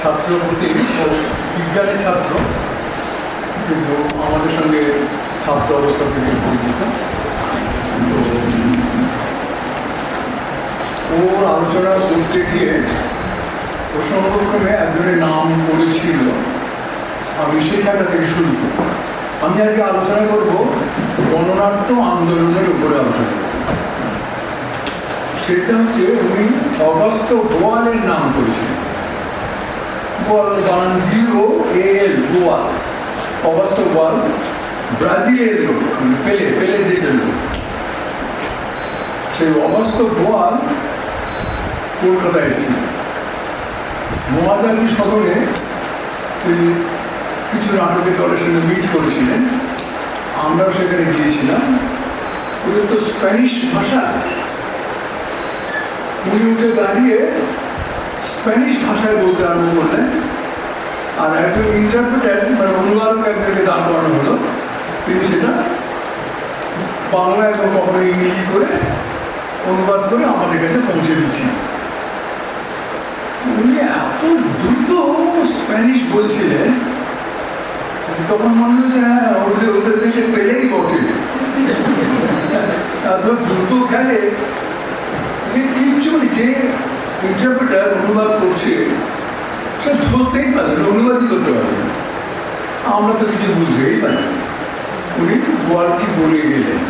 ছাত্র প্রতি বিজ্ঞানের ছাত্র, কিন্তু আমাদের সঙ্গে ছাত্র অবস্থা থেকে পরিচিত। তো ওর আলোচনা করতে গিয়ে প্রসঙ্গক্রমে একজনের নাম করেছিল, আমি সেখানটা থেকে শুরু করি। আমি আজকে আলোচনা করব গণনাট্য আন্দোলনের উপরে আলোচনা করব। সেটা হচ্ছে উনি অগস্ত বোয়ালের নাম করেছিলেন। বোয়াল বানান BOAL, বোয়াল। অগস্ত বোয়াল ব্রাজিলের লোক, পেলের দেশের লোক। সেই অগস্ত বোয়াল কলকাতায় এসেছিলেন। মহাজাতি সদনে তিনি কিছু নাটকের দলের সঙ্গে মিট করেছিলেন, আমরাও সেখানে গিয়েছিলাম। ওদের তো স্প্যানিশ ভাষা, উনি উঠে দাঁড়িয়ে স্প্যানিশ ভাষায় বলতে আরম্ভ করলেন, আর একজন ইন্টারপ্রেটার মানে অনুবাদক একজনকে দাঁড় করানো হলো, তিনি সেটা বাংলা এবং কখনো ইংরেজি করে অনুবাদ করে আমাদের কাছে পৌঁছে দিচ্ছেন। উনি এত দ্রুত স্প্যানিশ বলছিলেন, তখন মনে হচ্ছে হ্যাঁ ওদের দেশে পেলেই বটে, এত দ্রুত খেলে কিচ্ছু যে ইন্টারপ্রেটার অনুবাদ করছে সে ধরতেই পারবে না, অনুবাদই করতে পারবে না। আমরা তো কিছু বুঝতেই পারি। উনি বোয়াল কি বলে গেলেন।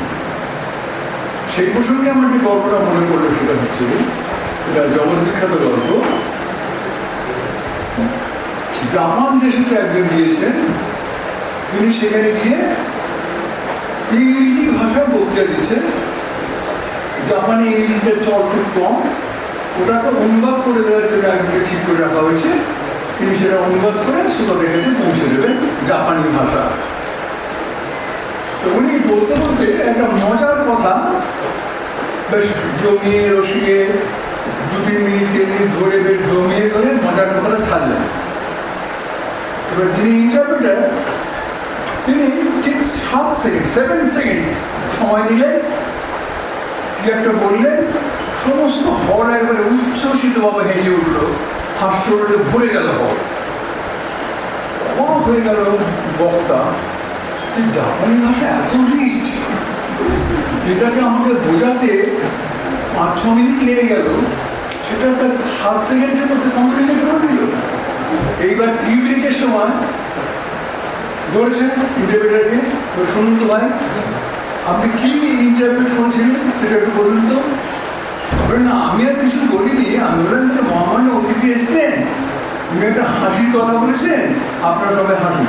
সেই প্রসঙ্গে আমার যে গল্পটা মনে পড়লো সেটা হচ্ছে, এটা জগৎ বিখ্যাত গল্প। জাপান দেশেতে একজন গিয়েছেন, তিনি সেখানে গিয়ে ইংরেজি ভাষায় বক্তৃতা দিচ্ছেন। জাপানি ইংরেজিতে চল খুব কম, ওটাকে অনুবাদ করে দেওয়ার জন্য একজনকে ঠিক করে রাখা হয়েছে। তিনি সেটা অনুবাদ করে শ্রোতাদের কাছে পৌঁছে দেবেন জাপানি ভাষা। তো উনি বলতে বলতে একটা মজার কথা বেশ জমিয়ে রসিয়ে 2-3 মিনিট 3 মিনিট ধরে বেশ জমিয়ে ধরে মজার কথাটা ছাড়লেন। এবার যিনি ইন্টারপ্রেটার তিনি ঠিক 7 সেকেন্ড সময় নিলেন, কি একটা বললেন, সমস্ত হল একবারে উচ্ছ্বসিতভাবে হেসে উঠল, হাস্যরসে ভরে গেল হল। অবাক হয়ে গেল বক্তা, জাপানি ভাষা এত রিচ, যেটাকে আমাকে বোঝাতে 5-6 মিনিট লেগে গেল, সেটা একটা 7 সেকেন্ডের মধ্যে কমপ্লিট করে দিল। এইবার টি ব্রেকের সময় ধরেছেন ইন্টারপ্রেটারকে, শুনুন তো ভাই আপনি কি ইন্টারপ্রেট করেছিলেন সেটা একটু বলুন তো। না আমি আর কিছু বলিনি, আমি বললাম যে মহামান্য অতিথি এসছেন, উনি একটা হাসির কথা বলেছেন, আপনারা সবাই হাসুন।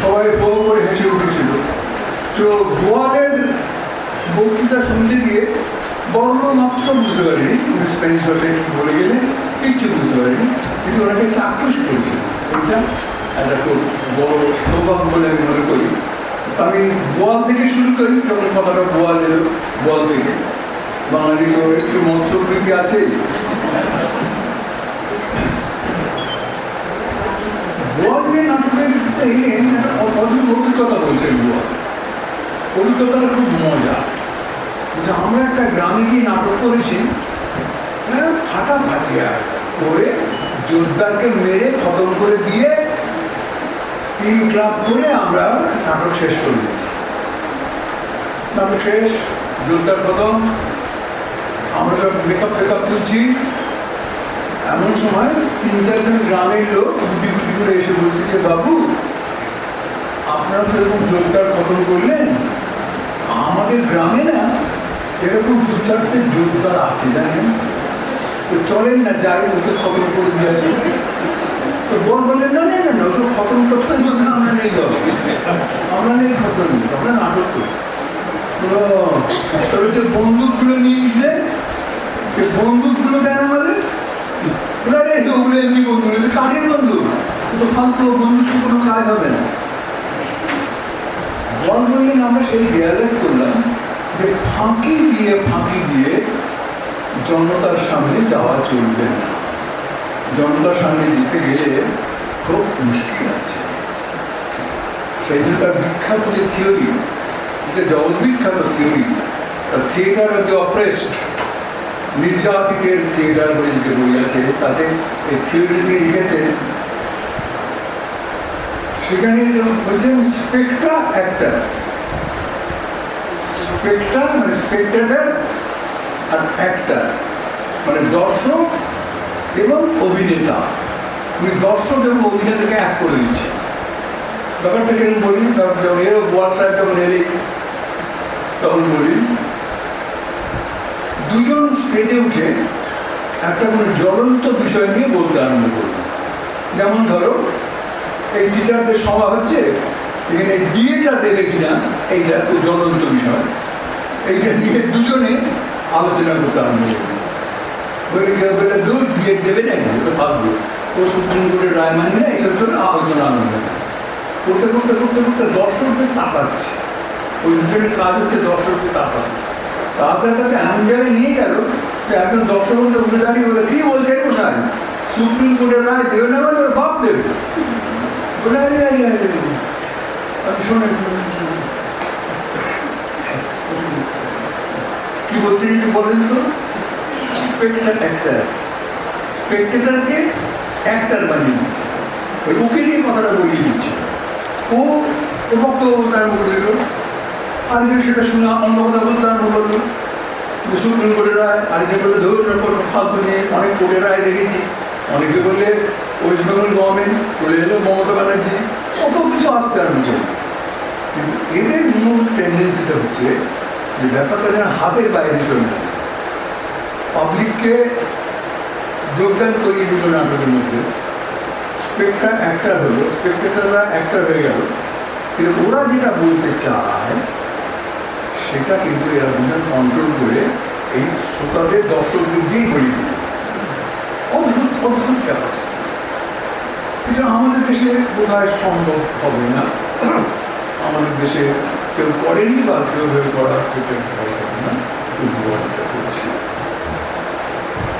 সবাই বউ করে হেসে উঠেছিল। তো বোয়ালের বক্তৃতা শুনতে গিয়ে বর্ণ মাত্র বুঝতে পারিনি, উনি স্প্যানিশ ভাষায় কি বলে গেলেন কিচ্ছু বুঝতে পারিনি, কিন্তু ওনাকে চাক্ষুষ করেছে। এটা একটা খুব বড় সৌভাগ্য বলে আমি মনে করি। আমি বোয়াল থেকে শুরু করি, যখন কথাটা বোয়াল এলো, বোয়াল থেকে বাঙালি তো একটু মৎস্যপ্রীতি আছে। বোয়াল যে নাটকের এলেন একটা অদ্ভুত অভিজ্ঞতা বলছেন। বোয়াল অভিজ্ঞতাটা খুব মজা। যে আমরা একটা গ্রামে গিয়ে নাটক করেছি, ফাটাফাটিয়া করে জোরদারকে মেরে খতম করে দিয়ে 3 ক্লাব করে আমরা নাটক শেষ করি। নাটক শেষ, জোরদার খতম, আমরা সব মেকআপ ফেকআপ তুলছি। এমন সময় 3-4 জন গ্রামের লোক গুটি গুটি করে এসে বলছে যে বাবু আপনারা তো এরকম জোরদার খতম করলেন, আমাদের গ্রামে না এরকম 2-4টে জোরদার আছে জানেন, তো চলেন না যাই ওকে খতম করে দিয়ে আসি। তো বোন বললেন না না না ওসব খতম টতম মধ্যে আমরা নেই, আমরা নেই খতম, আমরা নাটক করি। তবে যে বন্দুকগুলো নিয়ে গেছিলেন, সে বন্দুকগুলো দেন আমাদের, ওগুলো এমনি বন্দুক, কাঠের বন্দুক, তো ফালতু বন্দুক কোনো কাজ হবে না। বল বললেন আমরা সেই রিয়ালাইজ করলাম যে ফাঁকি দিয়ে জনতার সামনে যাওয়া চলবে না, জনতার সামনে যেতে গেলে খুব মুশকিল আছে। সেই জন্য তার বিখ্যাত যে থিওরি, যেটা জগৎ বিখ্যাত theory, theatre of the oppressed, নির্যাতিতের থিয়েটার বলে যে বই আছে, তাতে এই থিওরি নিয়ে লিখেছেন, সেখানে বলছেন স্পেক্ট্রা অ্যাক্টার। স্পেক্ট্রা মানে স্পেক্টেটর, আর অ্যাক্টার মানে দর্শক এবং অভিনেতা। উনি দর্শক এবং অভিনেতাকে এক করে দিচ্ছে। ব্যাপারটা কেন বলি, যখন বল সাহেব যখন এলে তখন বলি, দুজন স্টেজে উঠে একটা কোনো জ্বলন্ত বিষয় নিয়ে বলতে আরম্ভ করল। যেমন ধরো এই টিচারদের সভা হচ্ছে, এখানে ডিএটা দেবে কিনা, এইটা খুব জ্বলন্ত বিষয়, এইটা নিয়ে দুজনে আলোচনা করতে আরম্ভ করবে। বলে কেউ বলে দূর ডিএ দেবে নাকি, ওটা ভাববে ও সুপ্রিম কোর্টের রায় মানি না, এইসব জন্য আলোচনা আরম্ভ করতে করতে করতে করতে দর্শকদের তাকাচ্ছে। ওই দুজনের কাজ হচ্ছে দর্শকদের তাকানো। তাড়াতাড়ি এমন জায়গায় নিয়ে গেল যে একজন দর্শক উঠে দাঁড়িয়ে বলে, কি বলছেন মশাই, সুপ্রিম কোর্টের রায় দেবে না মানে ওর বাপ দেবে। বলে আরে আরে আরে আমি শোনেন কি বলছেন একটু বলেন তো। স্পেক্টার অ্যাক্টার, স্পেক্টেটরকে অ্যাক্টার বানিয়ে দিচ্ছে, ওকে নিয়ে কথাটা বলিয়ে দিচ্ছে। ও বক্তব্য বলতে আরম্ভ করে দিল, আর যে সেটা শুনে অন্য কথা বলতে আরম্ভ করলো। সুপ্রিম কোর্টের রায়, আরেকে বললে ধরুন ফালতু নিয়ে অনেক কোর্টের রায় দেখেছি। অনেকে বললে ওয়েস্ট বেঙ্গল গভর্নমেন্ট, চলে এলো মমতা ব্যানার্জি, কত কিছু আসতে আরম্ভ করলো। কিন্তু এদের মূল টেন্ডেন্সিটা হচ্ছে যে ব্যাপারটা যেন হাতের বাইরে চলে যায়। পাবলিককে যোগদান করিয়ে দিল নাটকের মধ্যে, স্পেক্টার অ্যাক্টার হলো, স্পেক্টেটররা অ্যাক্টার হয়ে গেল। কিন্তু ওরা যেটা বলতে চায় সেটা কিন্তু এরা দুজন কন্ট্রোল করে এই শ্রোতাদের দর্শকদের দিয়েই বলিয়ে দিল। অদ্ভুত অদ্ভুত ক্যাপাসিটি। এটা আমাদের দেশে বোধহয় সম্ভব হবে না। আমাদের দেশে কেউ করেনি বা কেউ ভেবে করা হবে না, ব্যবহারটা করছি।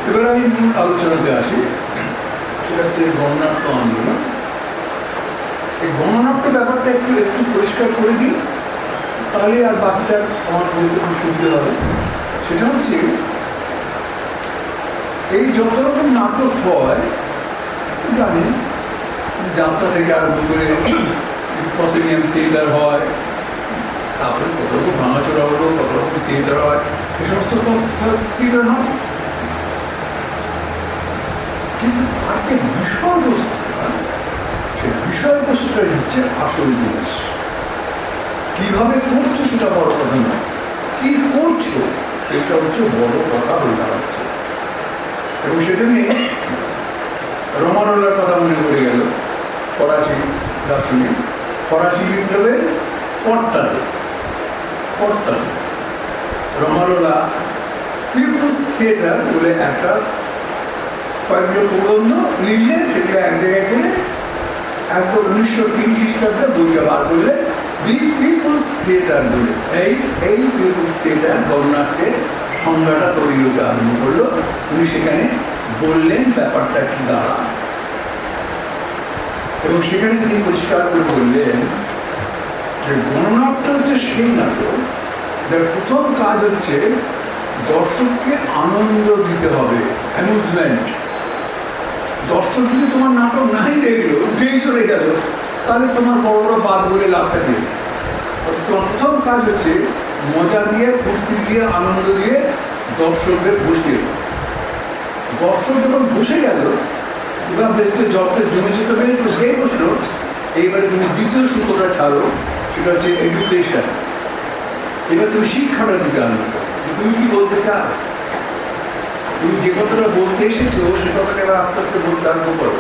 এবার আমি মূল আলোচনাতে আসি, সেটা হচ্ছে গণনাট্য আন্দোলন। এই গণনাট্য ব্যাপারটা একটু একটু পরিষ্কার করে দিই, তাহলে আর বাকিটা আমার বলতে খুব সুবিধা হবে। সেটা হচ্ছে এই যত রকম নাটক হয় জানেন, যাত্রা থেকে আরম্ভ করে প্রসিডিয়াম থিয়েটার হয়, তারপরে কত রকম ভাঙাচোরা হলো, কত রকম থিয়েটার হয়, এ সমস্ত থিয়েটার হয়। কিন্তু তার যে বিষয়বস্তুটা, সেই বিষয়বস্তুটাই হচ্ছে আসল জিনিস। কিভাবে করছো সেটা বড় কথা নয়, কি করছো সেটা হচ্ছে বড় কথা হয়ে দাঁড়াচ্ছে। এবং সেটা নিয়ে রমারোলার কথা মনে পড়ে গেল, ফরাসি দার্শনিক, ফরাসি বিপ্লবের পট্টালে রমারোলা পিপুলস থিয়েটার বলে একটা কয়েকগুলো প্রবন্ধ লিখলেন, সেগুলো এক জায়গায় করে একদম 1903 খ্রিস্টাব্দে বইটা বার করলে দি পিপুলস থিয়েটার বলে। এই পিপুলস থিয়েটার গণনাট্যের সংজ্ঞাটা তৈরি হতে আরম্ভ করলো। উনি সেখানে বললেন ব্যাপারটা কি দাঁড়ায়, এবং সেখানে তিনি পরিষ্কার করে বললেন যে গণনাট্য হচ্ছে সেই নাটক যার প্রথম কাজ হচ্ছে দর্শককে আনন্দ দিতে হবে, অ্যামিউজমেন্ট। দর্শক যদি তোমার নাটক নাই দেখলো, উঠেই চলে গেল, তাহলে তোমার বড় বড় বাদ বলে লাভটা দিয়েছে। তোমার প্রথম কাজ হচ্ছে মজা দিয়ে, ফুর্তি দিয়ে, আনন্দ দিয়ে দর্শকদের বসিয়ে। দর্শক যখন বসে গেল, এবার বেশ জবটা জমেছে, তবে বসেই বসলো। এইবারে তুমি দ্বিতীয় সূত্রটা ছাড়ো, সেটা হচ্ছে এডুকেশন। এবার তুমি শিক্ষাটা দিতে আনন্দ, তুমি কি বলতে চাও, তুমি যে কথাটা বলতে এসেছো সে কথাটা এবার আস্তে আস্তে বলতে আরম্ভ করো।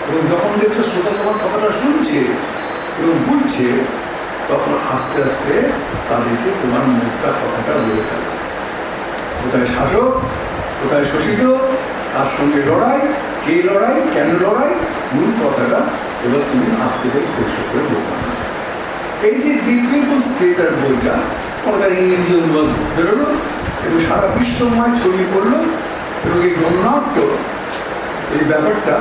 এবং যখন দেখছো শ্রোতা তোমার কথাটা শুনছে এবং বুঝছে, তখন আস্তে আস্তে তাদেরকে তোমার মুখটা কথাটা বলে ফেলো। কোথায় শাসক, কোথায় শোষিত, তার সঙ্গে লড়াই, কে লড়াই, কেন লড়াই, মূল কথাটা এবার তুমি আস্তে করে পরিষ্কার করে বলতে। এই যে দি পিপুলস থিয়েটার বইটা কলকাতার ইংরেজি অনুবাদ বেরোলো এবং সারা বিশ্বময় ছড়িয়ে পড়লো, এবং এই গণনাট্য এই ব্যাপারটা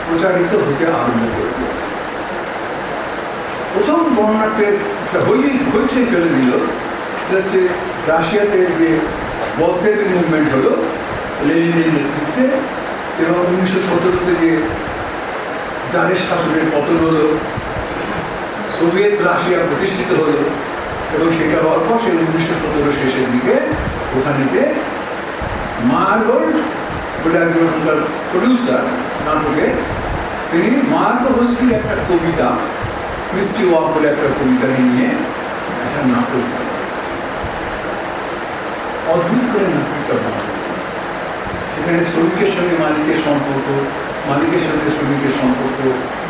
প্রচারিত হতে আরম্ভ করল। প্রথম গণনাট্যের হইচই ফেলে দিল, এটা হচ্ছে রাশিয়াতে যে বলসেভিক মুভমেন্ট হলো লেনিনের নেতৃত্বে, এবং 1917 যে জারের শাসনের পতন হলো, সোভিয়েত রাশিয়া প্রতিষ্ঠিত হলো, এবং সেটা হওয়ার পর সেই 1917 শেষের দিকে ওখানেতে মার্গোল্ড বলে একজন ওখানকার প্রডিউসার নাটকে, তিনি মার্কোভস্কির একটা কবিতা, মিস্ট্রি ওয়াক বলে একটা কবিতা নিয়ে একটা নাটক, অদ্ভুত করে নাটকটা বানানো। সেখানে শ্রমিকের সঙ্গে মালিকের সম্পর্ক, মালিকের সঙ্গে শ্রমিকের সম্পর্ক,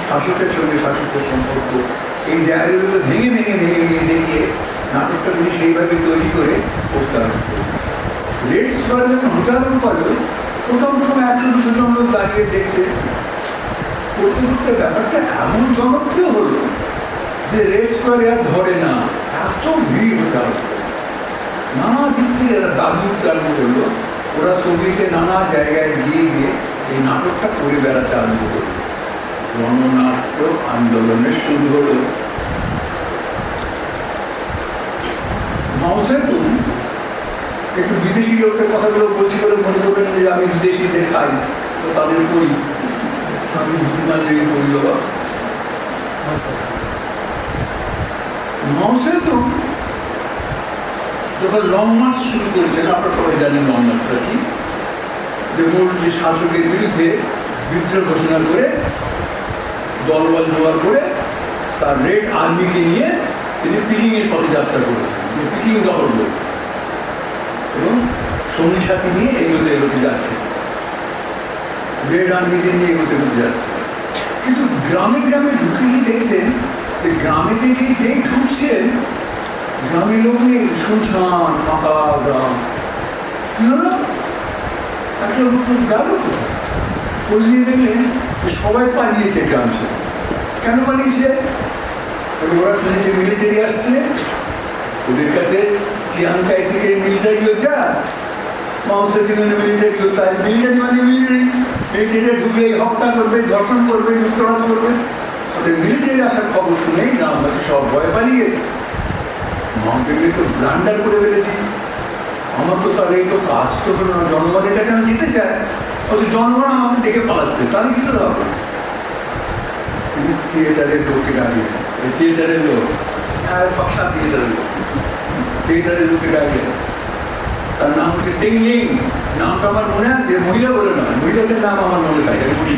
শাসকের সঙ্গে শাসকের সম্পর্ক, এই জায়গাগুলো ভেঙে ভেঙে ভেঙে ভেঙে দেখিয়ে নাটকটা তিনি সেইভাবে তৈরি করে করতে আরম্ভ করলেন। রেড স্কোয়ার যখন হতে আরম্ভ করলো, প্রথম 100-200 জন লোক দাঁড়িয়ে দেখছে, করতে করতে ব্যাপারটা এমন জনপ্রিয় হলো যে রেড স্কোয়ারে আর ধরে না, এত ভিড় হতে আরম্ভ করলো। নানা দিক থেকে এরা দাবি উঠতে আরম্ভ করলো। ওরা সোভিয়েতের নানা জায়গায় গিয়ে গিয়ে এই নাটকটা করে বেড়াতে আরম্ভ করলো। গণনাট্য আন্দোলনের শুরু হলো। মাও সেতুং একটু বিদেশি লোকের কথাগুলো বলছি বলে মনে করবেন যে আমি বিদেশিদের খাই, তো তাদের পড়ি, আমি বুদ্ধিমান লেগে পড়ি বাবা। মাও সেতুং যখন লং মার্চ শুরু করেছেন, আপনারা সবাই জানেন লং মার্চটা কি, যে মূল যে শাসকের বিরুদ্ধে বিদ্রোহ ঘোষণা করে দলবল জোগাড় করে তার রেড আর্মিকে নিয়ে তিনি পিকিংয়ের পথে যাত্রা করেছেন, পিকিং দখল করে, এবং সঙ্গী সাথী নিয়ে এগোতে এগোতে যাচ্ছে, রেড আর্মিদের নিয়ে এগোতে এগোতে যাচ্ছে। কিন্তু গ্রামে গ্রামে ঢুকে গিয়ে দেখছেন যে গ্রামে থেকে যেই ঢুকছেন, গ্রামের লোক নেই, শুনছান ফাঁকা গ্রাম। কি হলো? একটা লোক গেল কোথায়? খোঁজ নিয়ে দেখলেন যে সবাই পালিয়েছে গ্রাম থেকে। কেন পালিয়েছে? ওরা শুনেছে মিলিটারি আসছে, ওদের কাছে চিয়াং কাইশেকের মিলিটারি হচ্ছে, মাও সেতুংয়ের মিলিটারি হচ্ছে, মিলিটারি মানে মিলিটারিটা ঢুকে হত্যা করবে, ধর্ষণ করবে, যুক্তরাজ করবে। ওদের মিলিটারি আসার খবর শুনেই গ্রামবাসী সব ভয় পালিয়েছে। মাউন্টেনে তো ব্লান্ডার করে ফেলেছি, আমার তো তাহলে এই তো কাজ তো হলো না, জনগণের কাছে আমি যেতে চাই, অথচ জনগণ আমাকে দেখে পালাচ্ছে, তাহলে কী করে হবে? থিয়েটারের লোকে ডাকলেন, থিয়েটারের লোক, হ্যাঁ পাক্কা থিয়েটারের লোক, থিয়েটারের লোকে ডাকলেন, তার নাম হচ্ছে টিংলিং। নামটা আমার মনে আছে, মহিলা বলে না, মহিলাদের নাম আমার মনে থাকে, শুনি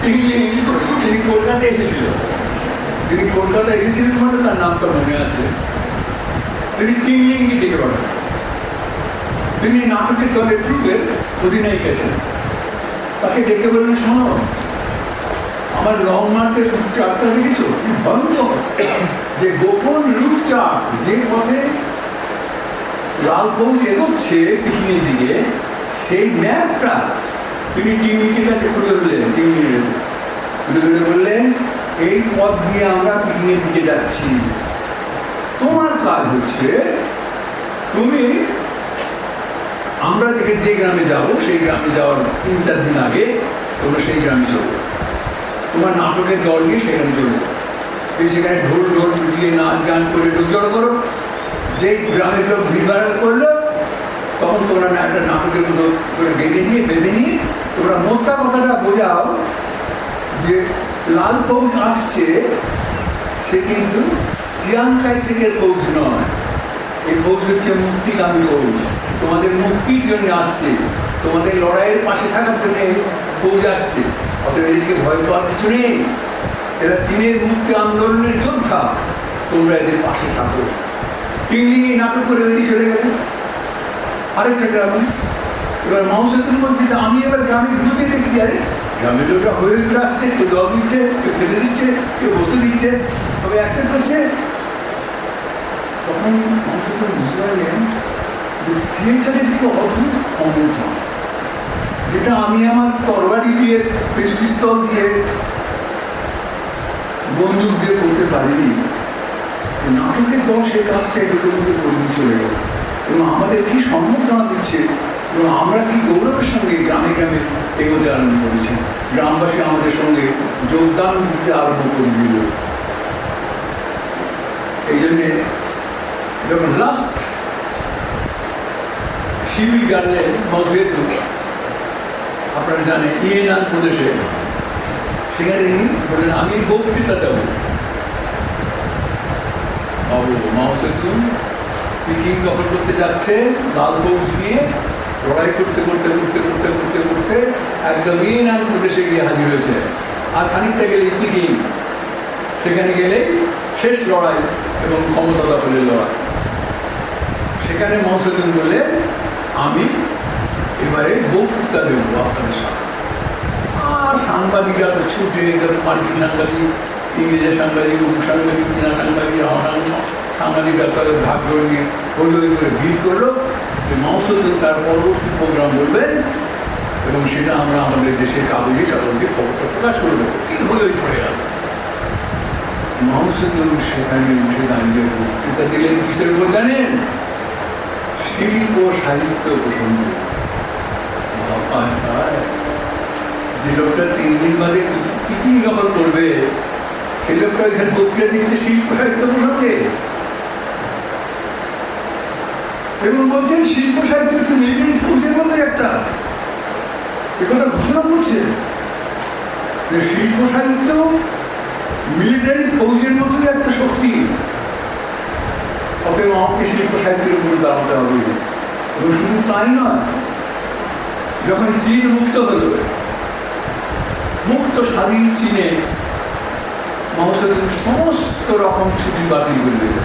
টিংলিং। তিনি কলকাতায় এসেছিলেন, তিনি কলকাতায় এসেছিলেন মানে তার নামটা মনে আছে। তিনি টিংলিংকে ডেকে পাঠান। তিনি নাটকের দলের ট্রুপের অধিনায়িকা ছিলেন। তাকে ডেকে বললেন, শোনো, আমার লং মার্চের রুট চার্টটা দেখেছো? কি ভয়ঙ্কর! যে গোপন রুট চার্ট, যে পথে লাল ফৌজ এগোচ্ছে পিকিংয়ের দিকে, সেই ম্যাপটা তিনি টিংলিংয়ের কাছে খুলে ফেললেন। টিংলিংয়ের খুলে ফেলে বললেন, এই পথ দিয়ে আমরা পিকিংয়ের দিকে যাচ্ছি, তোমার কাজ হচ্ছে তুমি আমরা যে গ্রামে যাব সেই গ্রামে যাওয়ার 3-4 দিন আগে তোমরা সেই গ্রামে চলো, তোমার নাটকের দল নিয়ে সেখানে চলে যাও, তুমি সেখানে ঢোল ঢোল পিটিয়ে নাচ গান করে লোক জড়ো করো। যে গ্রামের লোক ভিড় করলো, তখন তোমরা একটা নাটকের মতো করে বেঁধে নিয়ে তোমরা মোদ্দা কথাটা বোঝাও যে লাল ফৌজ আসছে, সে কিন্তু চিয়াং কাইশেকের ফৌজ নয়, এই ফৌজ হচ্ছে মুক্তিকামী ফৌজ, তোমাদের মুক্তির জন্য আসছে, তোমাদের লড়াইয়ের পাশে থাকার জন্য ফৌজ আসছে, অতএব এদেরকে ভয় পাওয়ার কিছু নেই, এরা চীনের মুক্তি আন্দোলনের যোদ্ধা, তোমরা এদের পাশে থাকো। টিংলিংয়ে নাটক করে ওই চলে গেল আরেকটা গ্রামে। এবার মাও সেতুং বলছে যে আমি এবার গ্রামে ঢুকে দেখছি, আরে গ্রামের লোকরা হয়ে উঠে আসছে, কেউ জল দিচ্ছে, কেউ খেতে দিচ্ছে, কেউ বসে দিচ্ছে, সবাই অ্যাকসেপ্ট করছে। তখন মাও সেতুং বুঝতে পারলেন যে থিয়েটারের কি অদ্ভুত ক্ষমতা, যেটা আমি আমার তরবারি দিয়ে, পিস্তল দিয়ে, বন্দুক দিয়ে করতে পারিনি। নাটকের দল সেই কাজটা এটুকুর মধ্যে করে চলে গেল, এবং আমাদের কি সম্বর্ধনা দিচ্ছে, এবং আমরা কি গৌরবের সঙ্গে গ্রামে গ্রামে এগোতে আরম্ভ করেছি। গ্রামবাসী আমাদের সঙ্গে যোগদান দিতে আরম্ভ করে দিল। এই জন্যে যখন লাস্ট শিবির গার্লেন মসজিদু আপনারা জানেন ইয়েনান প্রদেশে, সেখানে বললেন আমি বক্তৃতা দেব। বাবু মাও সেতুং পিকিং দখল করতে যাচ্ছে লাল ফৌজ নিয়ে, লড়াই করতে করতে করতে করতে করতে করতে একদম ইয়েনান প্রদেশে গিয়ে হাজির হয়েছে। আর খানিকটা গেলেই পিকিং, সেখানে গেলেই শেষ লড়াই এবং ক্ষমতা দখলের লড়াই। সেখানে মাও সেতুং বললেন আমি এবারে বক্তৃতা দেব আপনাদের সামনে। আর সাংবাদিকরা তো ছুটে, মার্কিন সাংবাদিক, ইংরেজের সাংবাদিক, সাংবাদিক, চীনা সাংবাদিক, সাংবাদিকরা তাদের ভাগ করে নিয়ে হই হই করে ভিড় করলো যে মাও সেতুং তার পরবর্তী প্রোগ্রাম বলবেন এবং সেটা আমরা আমাদের দেশের কাগজে সকলকে খবরটা প্রকাশ করে দেবো। কি হই হই করে গেল। মাও সেতুং সেখানে উঠে দাঁড়িয়ে বক্তৃতা দিলেন কিসের উপর জানেন? শিল্প সাহিত্য প্রসঙ্গে। যে লোকটা 3 দিন বাদে পিকিং দখল করবে, সেই লোকটা এখানে বক্তৃতা দিচ্ছে শিল্প সাহিত্য প্রসঙ্গে এবং বলছেন শিল্প সাহিত্য হচ্ছে মিলিটারি ফৌজের মতো একটা, একথা ঘোষণা করছে যে শিল্প সাহিত্য মিলিটারি ফৌজের মতোই একটা শক্তি। অতএব আমাকে শিল্প সাহিত্যের উপরে দাঁড়াতে হবে। এবং শুধু তাই নয়, যখন চীন মুক্ত হলো, মুক্ত স্বাধীন চীনে মাও সেতুং সমস্ত রকম ছুটি বাতিল করে দিল।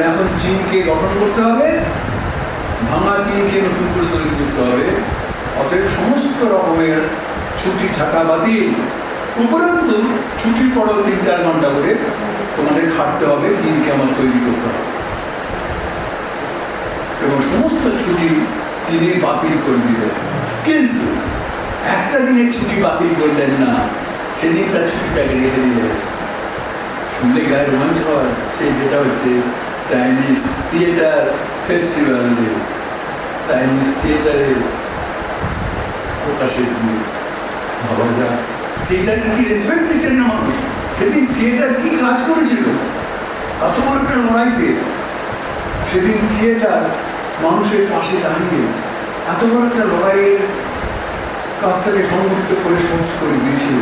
এখন চীনকে গঠন করতে হবে, ভাঙা চীনকে নতুন করে তৈরি করতে হবে। অতএব সমস্ত রকমের ছুটি ছাটা বাতিল। উপরন্তু ছুটির পরেও 3-4 ঘন্টা করে তোমাদের খাটতে হবে, চীনকে আমার তৈরি করতে হবে। এবং সমস্ত ছুটি চীনে বাতিল করে দিলেন। কিন্তু একটা দিনের ছুটি বাতিল করলেন না, সেদিনটা ছুটিটাকে রেখে দিলেন। শুনলে গায়ে রোমাঞ্চ হয়। সেই যেটা হচ্ছে Chinese theatre festival day, Chinese থিয়েটারে প্রকাশের দিন। ভাবা যায় থিয়েটারকে কি রেসপেক্ট দিচ্ছেন না মানুষ? সেদিন থিয়েটার কি কাজ করেছিল এত বড় একটা লড়াইতে? সেদিন থিয়েটার মানুষের পাশে দাঁড়িয়ে এত বড় একটা লড়াইয়ের কাজটাকে সংগঠিত করে সহজ করে দিয়েছিল।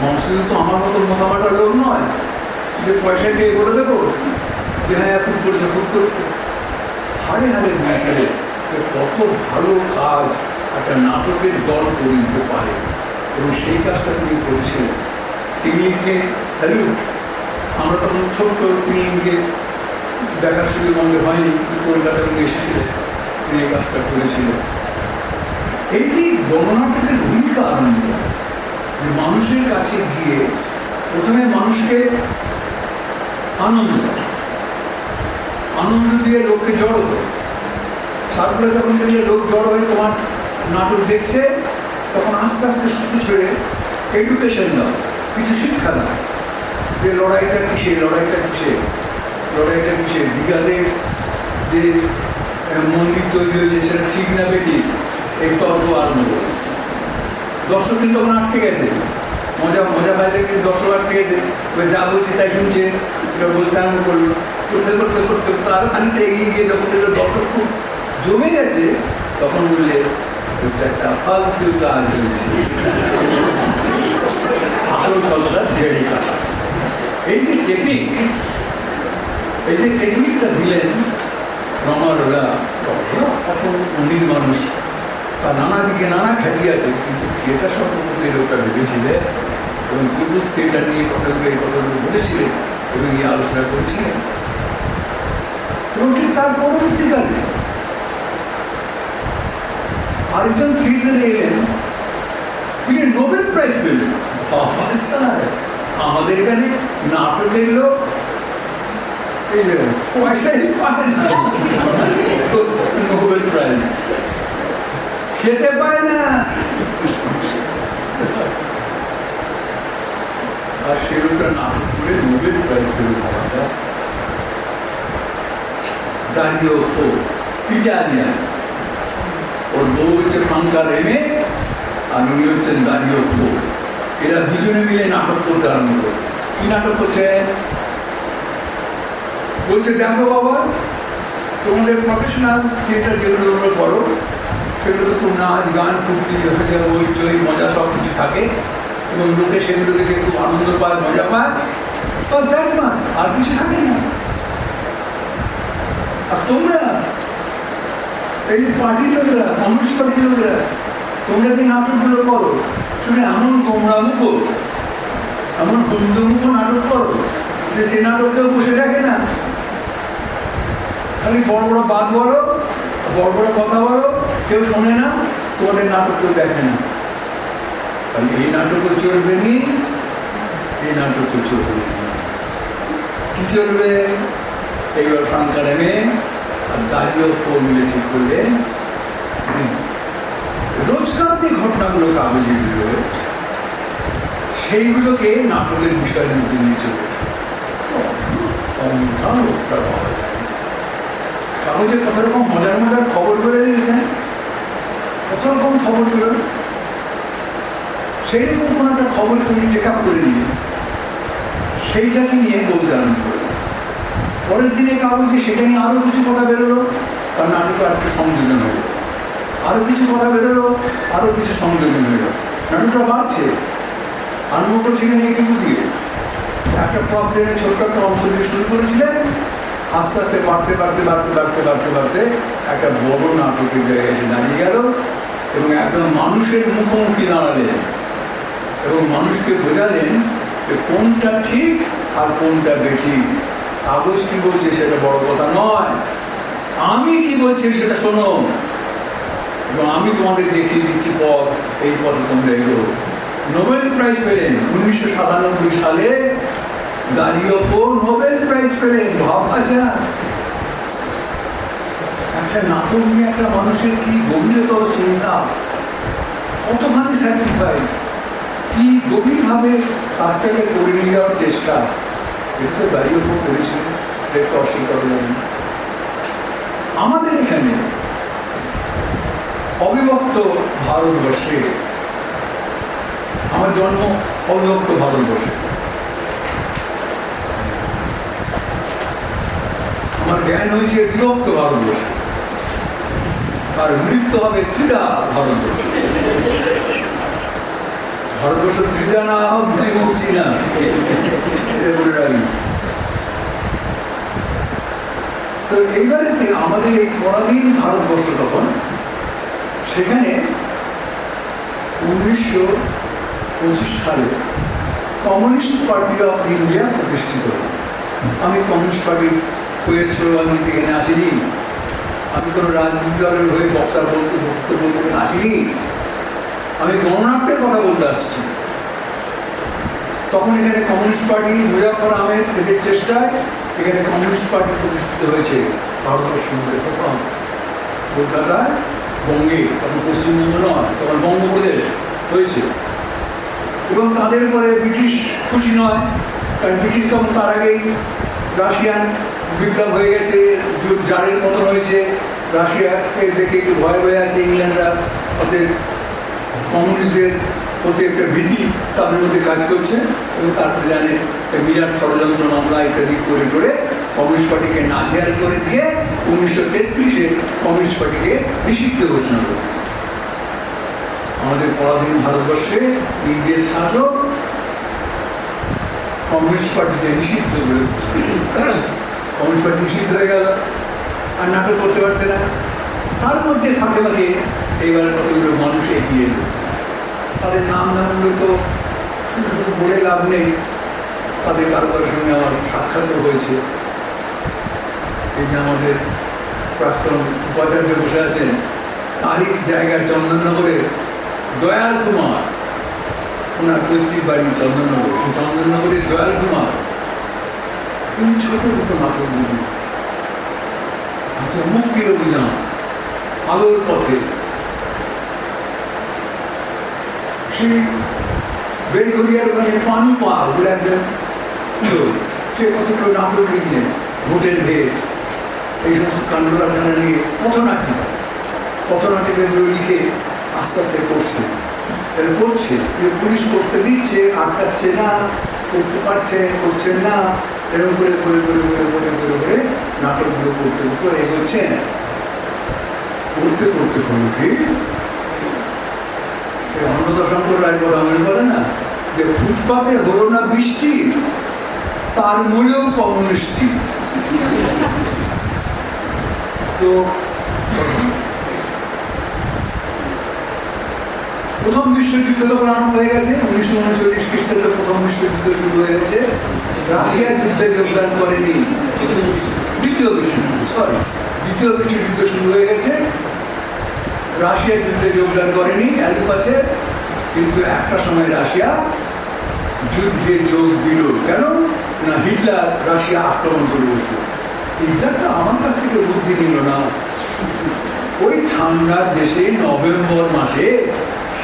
মানুষের তো আমার মতো মোটামাটা লোক নয় যে পয়সা দিয়ে বলে দেবো যে হ্যাঁ এখন করছো খুব করছো। হারে হারে বুঝেছিল যে কত ভালো কাজ একটা নাটকের দল করে দিতে পারে এবং সেই কাজটা তিনি করেছিলেন। টিংলিংকে স্যালিউট। আমরা তখন ছোট্ট টিংলিংকে দেখার সুযোগ আমাদের হয়নি, কিন্তু কলকাতায় উনি এসেছিলেন, তিনি এই কাজটা করেছিলেন। এই যে গণনাটকের ভূমিকা আনন্দ, যে মানুষের কাছে গিয়ে প্রথমে মানুষকে আনন্দ দিয়ে লোককে জড়ো করো। তারপরে যখন দেখলে লোক জড়ো হয়ে তোমার নাটক দেখছে, তখন আস্তে আস্তে সুতো ছেড়ে এডুকেশন দাও, কিছু শিক্ষা দাও যে লড়াইটা কিসে, লড়াইটা কিসে, লড়াইটা কিসে। দীঘাতে যে মন্দির তৈরি হয়েছে সেটা ঠিক না বেঠিক, এই তর্ক আরম্ভ করে। দর্শক কিন্তু তখন আটকে গেছে, মজা মজা বাইরে কিন্তু দর্শক আটকে গেছে। এবার যা বলছে তাই শুনছে, এবার বলতে আরম্ভ করলো। করতে করতে করতে করতে আরও খানিকটা এগিয়ে গিয়ে যখন দেখলো দর্শক খুব জমে গেছে, তখন বললে ওটা একটা ফালতু কাজ হয়েছে, আসল কথাটা ঝেড়ে কাটা। এই যে টেকনিক, এই যে টেকনিকটা দিলেন রমারোরা, এখন উনির মানুষ বা নানা দিকে নানা খ্যাতি আছে, কিন্তু থিয়েটার সম্পর্কে এই লোকটা ভেবেছিলেন এবং পিপুলস থিয়েটার নিয়ে কথাগুলো এই কথাগুলো বলেছিলেন এবং এই আলোচনা করেছিলেন। এবং ঠিক তার পরবর্তীকালে আরেকজন থিয়েটারে এলেন, তিনি নোবেল প্রাইজ পেলেন। আচ্ছা, আমাদের এখানে নাটকের লোক পয়সাই পায় না, নোবেল প্রাইজ খেতে পায় না। আর সেটা নাটক করে নোবেল প্রাইজ পেল। ভাবাটা দাঁড়িয়ে ওঠো ইটালিয়ান, ওর বউ হচ্ছে ফ্রাঙ্কা রেমে আর উনি হচ্ছেন দাঁড়িয়ে ওঠো। এরা দুজনে মিলে নাটক করতে আরম্ভ করে। কি নাটক করছে? বলছে দেখো বাবা, তোমাদের প্রফেশনাল থিয়েটার যেগুলো তোমরা করো সেগুলো তো খুব নাচ গান ফুর্তি ওই চই মজা সব কিছু থাকে এবং লোকে সেগুলো দেখে খুব আনন্দ পায় মজা পায়, বাস দ্যাটস মাচ, আর কিছু থাকে না। আর তোমরা এই পার্টির লোকেরা, কমিউনিস্ট পার্টির লোকেরা, তোমরা যে নাটকগুলো করো তুমি এমন গোমরামুখ এমন হন্দুমুখ নাটক করো যে সে নাটক কেউ বসে দেখে না। খালি বড় বড় বাদ বলো, বড় বড় কথা বলো, কেউ শোনে না, তোমাদের নাটক কেউ দেখে না। খালি এই নাটকও চলবে নি, এই নাটকও চলবে নি। কি চলবে? এইবার ফ্রাঙ্কা নেমে আর দাঁড়িয়েও ফর্মুলে ঠিক করলে রোজকার যে ঘটনাগুলো কাগজে বেরোয় সেইগুলোকে নাটকের বিষয়ের মধ্যে নিয়ে চলে কাগজে কত রকম মজার মজার খবর বেরো দিয়েছেন, কত রকম খবর বেরোয়, সেই রকম কোনো একটা খবর তুমি টেক আপ করে নিয়ে সেইটাকে নিয়ে বলতে আরম্ভ করো। পরের দিনে কাগজে সেটা নিয়ে আরও কিছু কথা বেরোলো, তার নাটকে আর একটু সংযোজন হলো, আরও কিছু কথা বেরোলো, আরও কিছু সংযোজন হলো, নাটকটা বাড়ছে। আরম্ভ করছিলেন এইটুকু দিয়ে, একটা প্রবলেমের ছোট্ট একটা অংশ দিয়ে শুরু করেছিলেন, আস্তে আস্তে বাড়তে বাড়তে বাড়তে বাড়তে বাড়তে বাড়তে একটা বড় নাটকের জায়গায় এসে দাঁড়িয়ে গেল এবং একদম মানুষের মুখোমুখি দাঁড়ালেন এবং মানুষকে বোঝালেন যে কোনটা ঠিক আর কোনটা বেঠিক। কাগজ কি বলছে সেটা বড় কথা নয়, আমি কি বলছি সেটা শোনো এবং আমি তোমাদের দেখিয়ে দিচ্ছি পথ, এই পথে তোমরা এগো। নোবেল প্রাইজ পেলেন 1997 সালে, দাঁড়িয়েও নোবেল প্রাইজ পেলেন। ভাবা যায় একটা নাটক নিয়ে একটা মানুষের কি গভীরতর চিন্তা, কতখানি স্যাক্রিফাইস, কি গভীরভাবে কাজটাকে করে নিয়ে যাওয়ার চেষ্টা, এটা তো দাঁড়িয়েও করেছিলেন, এটা অস্বীকার করলেন। আমাদের এখানে অবিভক্ত ভারতবর্ষে, আমার জন্ম অবিভক্ত ভারতবর্ষে, আমার জ্ঞান হয়েছে বিভক্ত ভারতবর্ষে, আর মৃত্যু হবে ত্রিদা ভারতবর্ষে। ভারতবর্ষ ত্রিদা না হোক বুঝি বলছি না, এটা বলে রাখি। তো এইবারে আমাদের এই পরাধীন ভারতবর্ষ তখন, সেখানে 1925 সালে কমিউনিস্ট পার্টি অফ ইন্ডিয়া প্রতিষ্ঠিত হয়। আমি কমিউনিস্ট পার্টির হয়ে স্লোগান দিতে এখানে আসিনি, আমি কোনো রাজনৈতিক দলের হয়ে বক্তব্য বলতে আসিনি, আমি গণনাট্যের কথা বলতে আসছি। তখন এখানে কমিউনিস্ট পার্টি, মুজাফর আহমেদ এদের চেষ্টায় এখানে কমিউনিস্ট পার্টি প্রতিষ্ঠিত হয়েছে ভারতবর্ষের মধ্যে প্রথম। কলকাতায়, বঙ্গে, তখন পশ্চিমবঙ্গ নয়, তখন বঙ্গপ্রদেশ হয়েছে। এবং তাদের পরে ব্রিটিশ খুশি নয়, কারণ ব্রিটিশ তখন তার আগেই রাশিয়ান বিপ্লব হয়ে গেছে, জারের পতন হয়েছে, রাশিয়াকে দেখে একটু ভয় হয়ে আছে ইংল্যান্ডরা, ওদের কমিউনিস্টদের প্রতি একটা ভীতি তাদের মধ্যে কাজ করছে এবং তারপরে জানেন বিরাট ষড়যন্ত্র মামলা ইত্যাদি করে টোরে কমিউনিস্ট পার্টিকে নাজেহাল করে দিয়ে 1933-এ কমিউনিস্ট পার্টিকে নিষিদ্ধ ঘোষণা করে। আমাদের পরাধীন ভারতবর্ষে ইংরেজ শাসক কমিউনিস্ট পার্টিকে নিষিদ্ধ করে, কমিউনিস্ট পার্টি নিষিদ্ধ হয়ে গেল, আর নাটক করতে পারছে না। তার মধ্যে ফাঁকে ফাঁকে এইবার কতগুলো মানুষ এগিয়ে এলো, তাদের নামগুলো তো শুধু শুধু বলে লাভ নেই, তাদের কারো কারোর সঙ্গে আমার সাক্ষাৎও হয়েছে। এই যে আমাদের প্রাক্তন উপাচার্য বসে আছেন, তারই জায়গার চন্দননগরে দয়াল কুমার, ওনার পৈতৃক বাড়ি চন্দননগর, সেই চন্দননগরের দয়াল কুমার, তিনি ছোট দুটো নাটক দিলেন, আপনার মুক্তির অভিযান, আলোর পথে। সেই বেলঘরিয়ার ওখানে পানুপা বলে একজন সে কতগুলো নাটক লিখলেন, ভোটের ভেদ, এই সমস্ত কাণ্ড কারখানা নিয়ে পথনাটিকাগুলো লিখে আস্তে আস্তে করছে। এটা করছে যে পুলিশ করতে দিচ্ছে, আটকাচ্ছে না, করতে পারছে, করছেন না, এরকম করে করে করে করে করে করে করে নাটকগুলো করতে করতে এগোচ্ছেন। করতে করতে হলো কি, অন্নদাশঙ্কর রায়ের কথা মনে করে না, যে ফুটপাতে হলো না বৃষ্টি, তার মূলেও কমিউনিস্টি। তো প্রথম বিশ্বযুদ্ধ তখন আরম্ভ হয়ে গেছে, 1939 খ্রিস্টাব্দে প্রথম বিশ্বযুদ্ধ শুরু হয়ে গেছে। রাশিয়া যুদ্ধে যোগদান করেনি, দ্বিতীয় বিশ্বযুদ্ধ শুরু হয়ে গেছে, রাশিয়া যুদ্ধে যোগদান করেনি অ্যালুকাসে। কিন্তু একটা সময় রাশিয়া যুদ্ধে যোগ দিল। কেন না, হিটলার রাশিয়া আক্রমণ করে বসল। হিটলারটা আমার কাছ থেকে বুদ্ধি নিল না, ওই ঠান্ডার দেশে নভেম্বর মাসে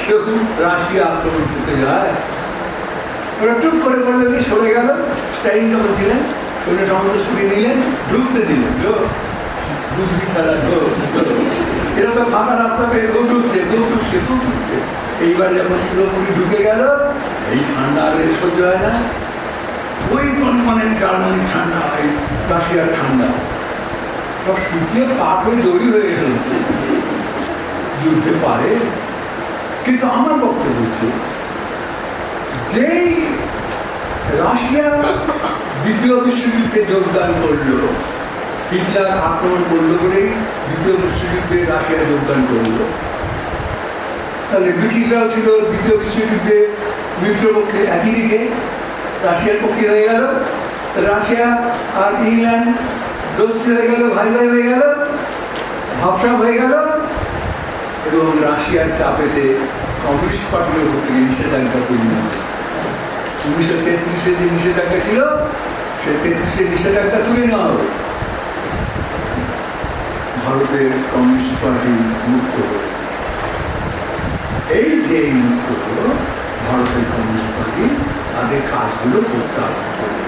সেরকম রাশিয়া আক্রমণ করতে যায়। ওরা টুক করে করলে কি সরে গেল, স্টাইন যখন ছিলেন সৈন্য সামন্ত সরিয়ে নিলেন, ঢুকতে দিলেন, বুদ্ধি ছাড়া এরা তো ফাঁকা রাস্তা পেয়ে ঢুকছে। এইবার যখন পুরোপুরি ঢুকে গেল, এই ঠান্ডা আর সহ্য হয় না, ওই কনকনের জার্মানির ঠান্ডা, ওই রাশিয়ার ঠান্ডা সব শুকিয়ে কাঠ হয়ে দড়ি হয়ে গেল, যুদ্ধে পারে। কিন্তু আমার বক্তব্য হচ্ছে, যেই রাশিয়া দ্বিতীয় বিশ্বযুদ্ধে যোগদান করলো, হিটলার আক্রমণ করলো বলেই দ্বিতীয় বিশ্বযুদ্ধে রাশিয়া যোগদান করলো, তাহলে ব্রিটিশরাও ছিল দ্বিতীয় বিশ্বযুদ্ধে মিত্রপক্ষে, একই দিকে রাশিয়ার পক্ষে হয়ে গেল। রাশিয়া আর ইংল্যান্ড দোস্তি হয়ে গেল, ভাই ভাই হয়ে গেল, ভাবসাব হয়ে গেল। এবং রাশিয়ার চাপেতে কমিউনিস্ট পার্টির উপর থেকে নিষেধাজ্ঞা তৈরি হল। 1933-এ যে নিষেধাজ্ঞা ছিল, সেই 33-এর নিষেধাজ্ঞা তুলে নেওয়া হলো, ভারতের কমিউনিস্ট পার্টি মুক্ত হল। এই যে মুক্ত হল, ভারতের কমিউনিস্ট পার্টি তাদের কাজগুলো করতে আরম্ভ করল।